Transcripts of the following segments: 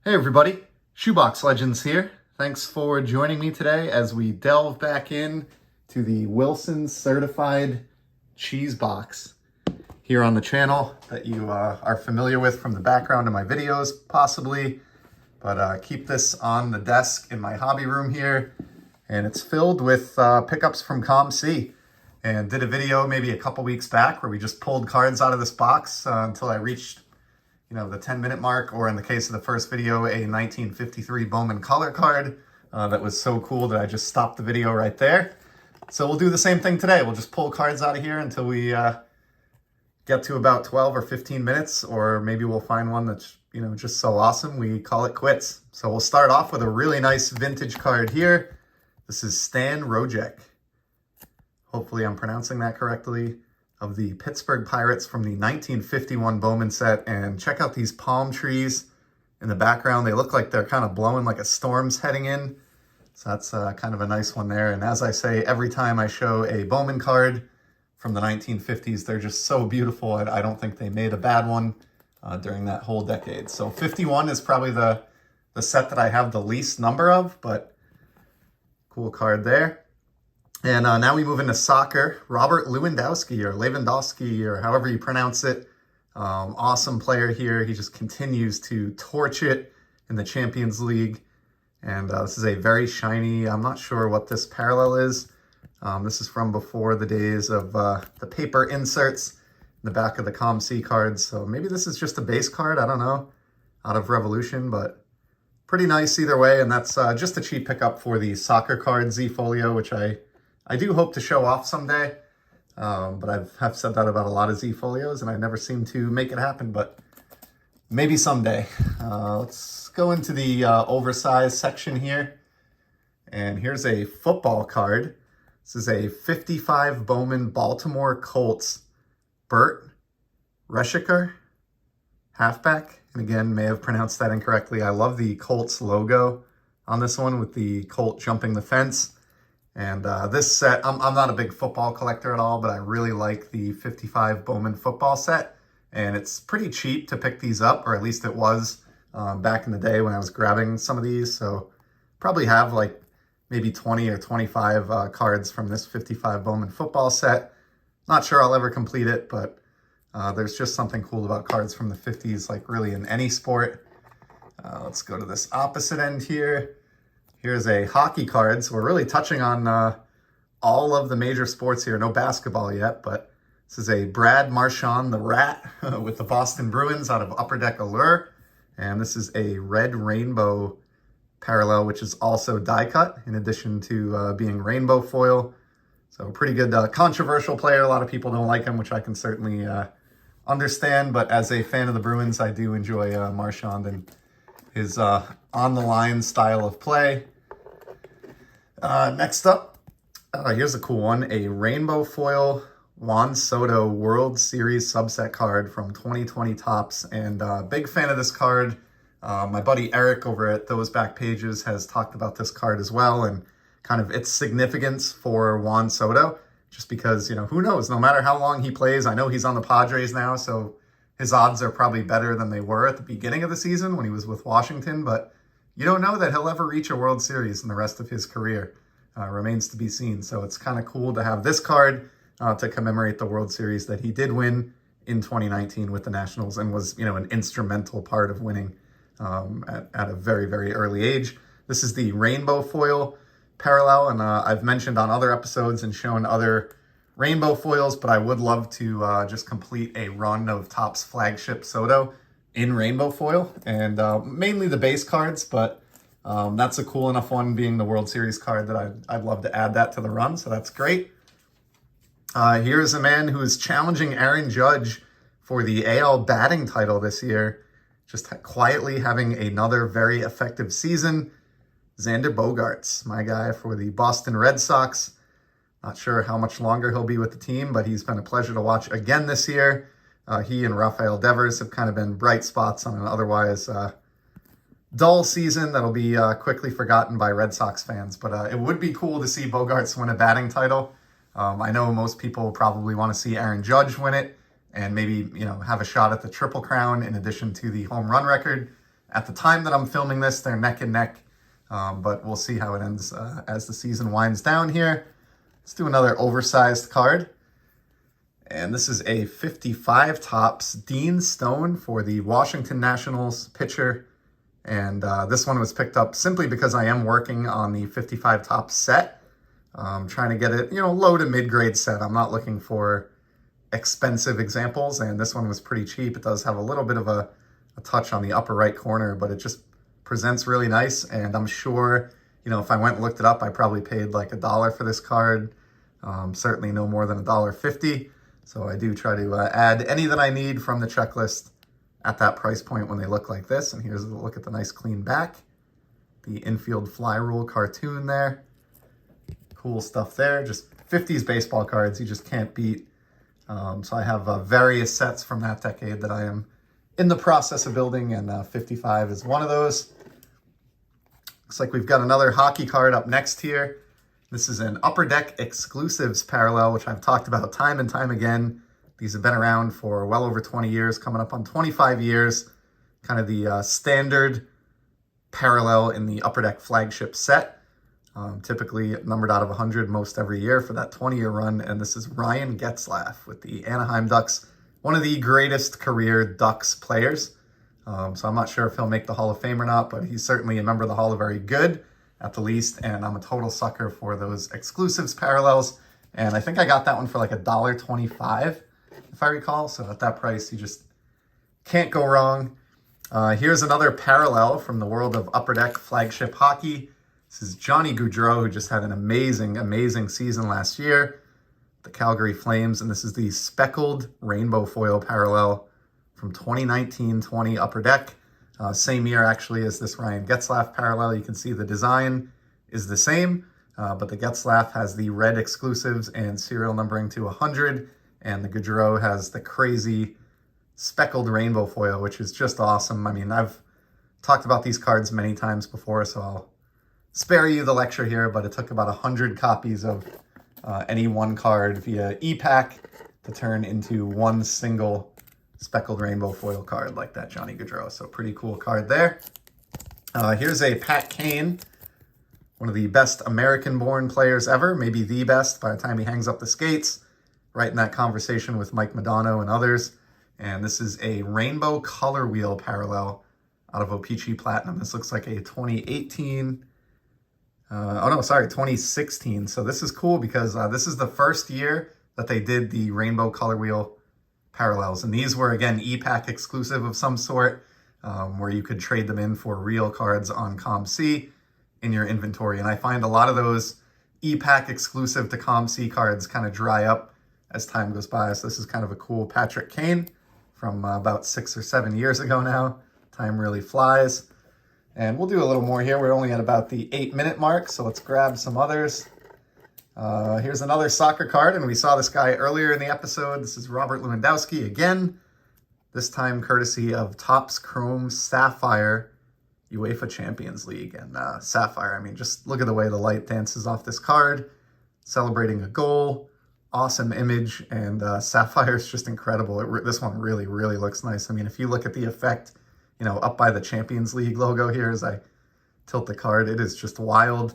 Hey everybody, Shoebox Legends here. Thanks for joining me today as we delve back in to the Wilson Certified Cheese Box here on the channel that you are familiar with from the background of my videos, possibly. But keep this on the desk in my hobby room here, and it's filled with pickups from COMC. And did a video maybe a couple weeks back where we just pulled cards out of this box until I reached the 10-minute mark, or in the case of the first video, a 1953 Bowman color card that was so cool that I just stopped the video right there. So we'll do the same thing today. We'll just pull cards out of here until we get to about 12 or 15 minutes, or maybe we'll find one that's, just so awesome we call it quits. So we'll start off with a really nice vintage card here. This is Stan Rojek. Hopefully I'm pronouncing that correctly. Of the Pittsburgh Pirates from the 1951 Bowman set. And check out these palm trees in the background. They look like they're kind of blowing like a storm's heading in. So that's kind of a nice one there. And as I say, every time I show a Bowman card from the 1950s, they're just so beautiful. I don't think they made a bad one during that whole decade. So 51 is probably the set that I have the least number of, but cool card there. And now we move into soccer. Robert Lewandowski, or however you pronounce it. Awesome player here. He just continues to torch it in the Champions League. And this is a very shiny, I'm not sure what this parallel is. This is from before the days of the paper inserts in the back of the COMC cards. So maybe this is just a base card, I don't know, out of Revolution, but pretty nice either way. And that's just a cheap pickup for the soccer card Z-Folio, which I do hope to show off someday, but I've said that about a lot of Z-Folios, and I never seem to make it happen, but maybe someday. Let's go into the oversized section here, and here's a football card. This is a 55 Bowman Baltimore Colts Bert Reschiker halfback, and again, may have pronounced that incorrectly. I love the Colts logo on this one with the Colt jumping the fence. And this set, I'm not a big football collector at all, but I really like the 55 Bowman football set. And it's pretty cheap to pick these up, or at least it was back in the day when I was grabbing some of these. So probably have like maybe 20 or 25 cards from this 55 Bowman football set. Not sure I'll ever complete it, but there's just something cool about cards from the 50s, like really in any sport. Let's go to this opposite end here. Here's a hockey card. So we're really touching on all of the major sports here. No basketball yet, but this is a Brad Marchand, the Rat, with the Boston Bruins out of Upper Deck Allure. And this is a red rainbow parallel, which is also die cut, in addition to being rainbow foil. So pretty good controversial player. A lot of people don't like him, which I can certainly understand. But as a fan of the Bruins, I do enjoy Marchand and his on-the-line style of play. Next up, here's a cool one. A rainbow foil Juan Soto World Series subset card from 2020 Topps. And big fan of this card. My buddy Eric over at Those Back Pages has talked about this card as well, and kind of its significance for Juan Soto. Just because, who knows? No matter how long he plays, I know he's on the Padres now, so his odds are probably better than they were at the beginning of the season when he was with Washington, but you don't know that he'll ever reach a World Series in the rest of his career. Remains to be seen. So it's kind of cool to have this card to commemorate the World Series that he did win in 2019 with the Nationals, and was, an instrumental part of winning at a very, very early age. This is the rainbow foil parallel, and I've mentioned on other episodes and shown other rainbow foils, but I would love to just complete a run of Topps flagship Soto in rainbow foil, and mainly the base cards, but that's a cool enough one, being the World Series card, that I'd love to add that to the run, so that's great. Here's a man who is challenging Aaron Judge for the AL batting title this year, just quietly having another very effective season. Xander Bogaerts, my guy for the Boston Red Sox. Not sure how much longer he'll be with the team, but he's been a pleasure to watch again this year. He and Rafael Devers have kind of been bright spots on an otherwise dull season that'll be quickly forgotten by Red Sox fans. But it would be cool to see Bogaerts win a batting title. I know most people probably want to see Aaron Judge win it, and maybe, have a shot at the Triple Crown in addition to the home run record, At the time that I'm filming this, they're neck and neck, but we'll see how it ends as the season winds down here. Let's do another oversized card. And this is a 55 Topps Dean Stone for the Washington Nationals pitcher. And this one was picked up simply because I am working on the 55 Topps set. Trying to get it, low to mid-grade set. I'm not looking for expensive examples, and this one was pretty cheap. It does have a little bit of a touch on the upper right corner, but it just presents really nice. And I'm sure, if I went and looked it up, I probably paid like $1 for this card. Certainly no more than $1.50. So I do try to add any that I need from the checklist at that price point when they look like this. And here's a look at the nice clean back. The infield fly rule cartoon there. Cool stuff there. Just 50s baseball cards you just can't beat. So I have various sets from that decade that I am in the process of building, and 55 is one of those. Looks like we've got another hockey card up next here. This is an Upper Deck Exclusives parallel, which I've talked about time and time again. These have been around for well over 20 years, coming up on 25 years. Kind of the standard parallel in the Upper Deck flagship set. Typically numbered out of 100 most every year for that 20-year run. And this is Ryan Getzlaf with the Anaheim Ducks, one of the greatest career Ducks players. So I'm not sure if he'll make the Hall of Fame or not, but he's certainly a member of the Hall of Very Good at the least. And I'm a total sucker for those exclusives parallels. And I think I got that one for like $1.25, if I recall. So at that price, you just can't go wrong. Here's another parallel from the world of Upper Deck flagship hockey. This is Johnny Gaudreau, who just had an amazing, amazing season last year. The Calgary Flames, and this is the speckled rainbow foil parallel from 2019-20 Upper Deck. Same year, actually, as this Ryan Getzlaf parallel. You can see the design is the same, but the Getzlaf has the red exclusives and serial numbering to 100, and the Gaudreau has the crazy speckled rainbow foil, which is just awesome. I mean, I've talked about these cards many times before, so I'll spare you the lecture here, but it took about 100 copies of any one card via e-pack to turn into one single speckled rainbow foil card like that Johnny Gaudreau. So pretty cool card there. Here's a Pat Kane, one of the best American-born players ever, maybe the best by the time he hangs up the skates, right in that conversation with Mike Modano and others. And this is a rainbow color wheel parallel out of O-Pee-Chee Platinum. This looks like a 2016. So this is cool because this is the first year that they did the rainbow color wheel parallels. And these were, again, e-pack exclusive of some sort, where you could trade them in for real cards on COMC in your inventory. And I find a lot of those e-pack exclusive to COMC cards kind of dry up as time goes by. So this is kind of a cool Patrick Kane from about 6 or 7 years ago now. Time really flies. And we'll do a little more here. We're only at about the 8-minute mark, so let's grab some others. Here's another soccer card, and we saw this guy earlier in the episode. This is Robert Lewandowski again, this time courtesy of Topps Chrome Sapphire UEFA Champions League. And Sapphire, I mean, just look at the way the light dances off this card, celebrating a goal, awesome image, and Sapphire is just incredible. This one really, really looks nice. I mean, if you look at the effect, up by the Champions League logo here as I tilt the card, it is just wild.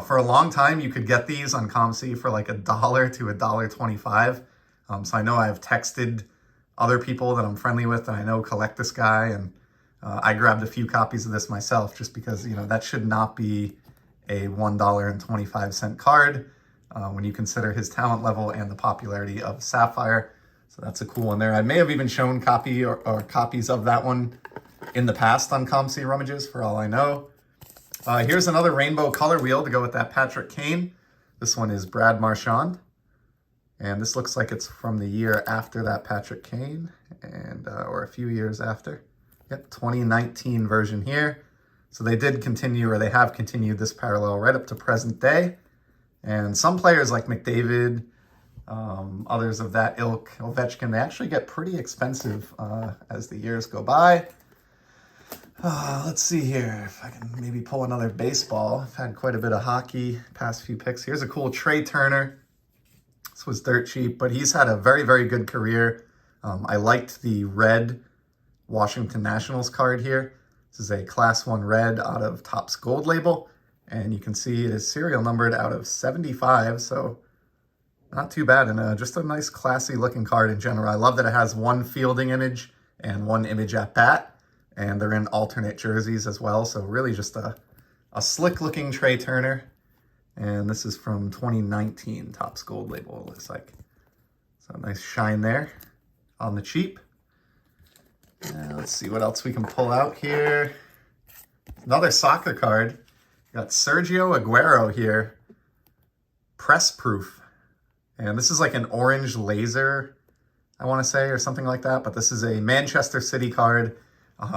For a long time, you could get these on COMC for like $1 to $1.25. So I know I've texted other people that I'm friendly with that I know collect this guy, and I grabbed a few copies of this myself just because, that should not be a $1.25 card when you consider his talent level and the popularity of Sapphire. So that's a cool one there. I may have even shown copies of that one in the past on COMC Rummages, for all I know. Here's another rainbow color wheel to go with that Patrick Kane. This one is Brad Marchand. And this looks like it's from the year after that Patrick Kane, and or a few years after. Yep, 2019 version here. So they did continue, or they have continued this parallel right up to present day. And some players like McDavid, others of that ilk, Ovechkin, they actually get pretty expensive as the years go by. Let's see here if I can maybe pull another baseball. I've had quite a bit of hockey past few picks. Here's a cool Trey Turner. This was dirt cheap, but he's had a very, very good career. I liked the red Washington Nationals card here. This is a Class 1 red out of Topps Gold label, and you can see it is serial numbered out of 75, so not too bad, and just a nice classy looking card in general. I love that it has one fielding image and one image at bat, and they're in alternate jerseys as well, so really just a slick looking Trey Turner. And this is from 2019 Topps Gold label, it looks like. So nice shine there on the cheap. Let's see what else we can pull out here. Another soccer card. Got Sergio Aguero here. Press proof. And this is like an orange laser, I want to say, or something like that. But this is a Manchester City card.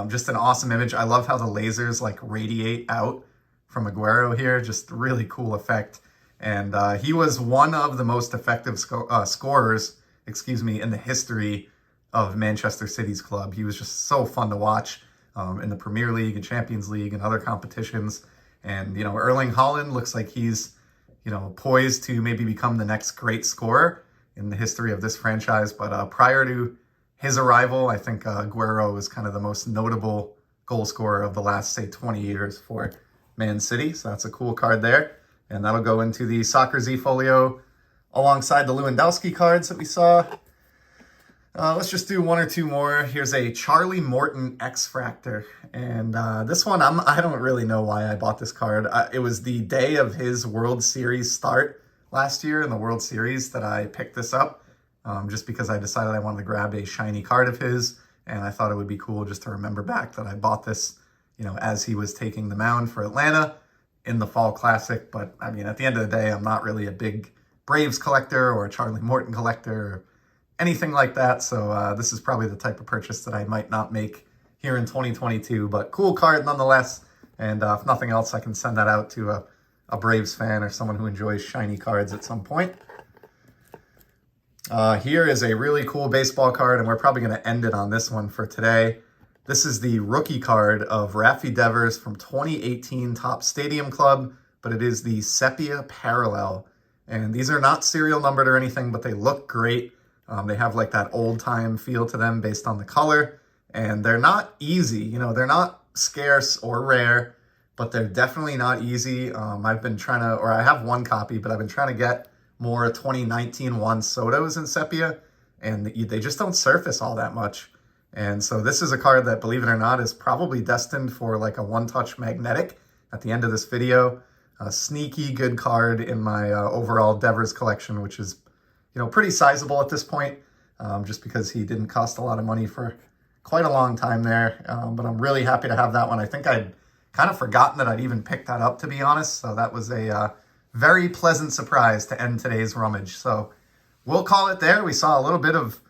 Just an awesome image. I love how the lasers like radiate out from Aguero here. Just really cool effect. And he was one of the most effective scorers, in the history of Manchester City's club. He was just so fun to watch in the Premier League and Champions League and other competitions. And, Erling Haaland looks like he's, poised to maybe become the next great scorer in the history of this franchise. But prior to his arrival, I think Aguero was kind of the most notable goal scorer of the last, say, 20 years for Man City. So that's a cool card there. And that'll go into the Soccer Z folio alongside the Lewandowski cards that we saw. Let's just do one or two more. Here's a Charlie Morton X-Fractor. And this one, I don't really know why I bought this card. It was the day of his World Series start last year in the World Series that I picked this up. Just because I decided I wanted to grab a shiny card of his. And I thought it would be cool just to remember back that I bought this, as he was taking the mound for Atlanta in the Fall Classic. But, I mean, at the end of the day, I'm not really a big Braves collector or a Charlie Morton collector or anything like that. So this is probably the type of purchase that I might not make here in 2022, but cool card nonetheless. And if nothing else, I can send that out to a Braves fan or someone who enjoys shiny cards at some point. Here is a really cool baseball card, and we're probably going to end it on this one for today. This is the rookie card of Rafi Devers from 2018 Topps Stadium Club, but it is the Sepia Parallel. And these are not serial numbered or anything, but they look great. They have like that old time feel to them based on the color, and they're not easy. They're not scarce or rare, but they're definitely not easy. I've been trying to, or I have one copy, but I've been trying to get more 2019 Juan Sotos in sepia, and they just don't surface all that much. And so this is a card that, believe it or not, is probably destined for like a one-touch magnetic at the end of this video. A sneaky good card in my overall Devers collection, which is pretty sizable at this point, just because he didn't cost a lot of money for quite a long time there. But I'm really happy to have that one. I think I'd kind of forgotten that I'd even picked that up, to be honest. So that was a very pleasant surprise to end today's rummage. So we'll call it there. We saw a little bit of,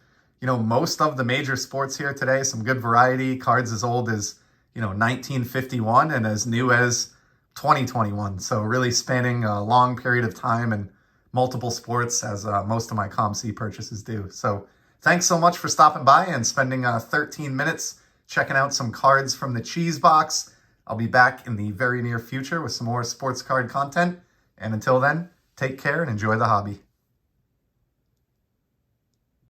most of the major sports here today. Some good variety. Cards as old as, 1951 and as new as 2021. So really spanning a long period of time and multiple sports, as most of my COMC purchases do. So thanks so much for stopping by and spending 13 minutes checking out some cards from the Cheese Box. I'll be back in the very near future with some more sports card content. And until then, take care and enjoy the hobby.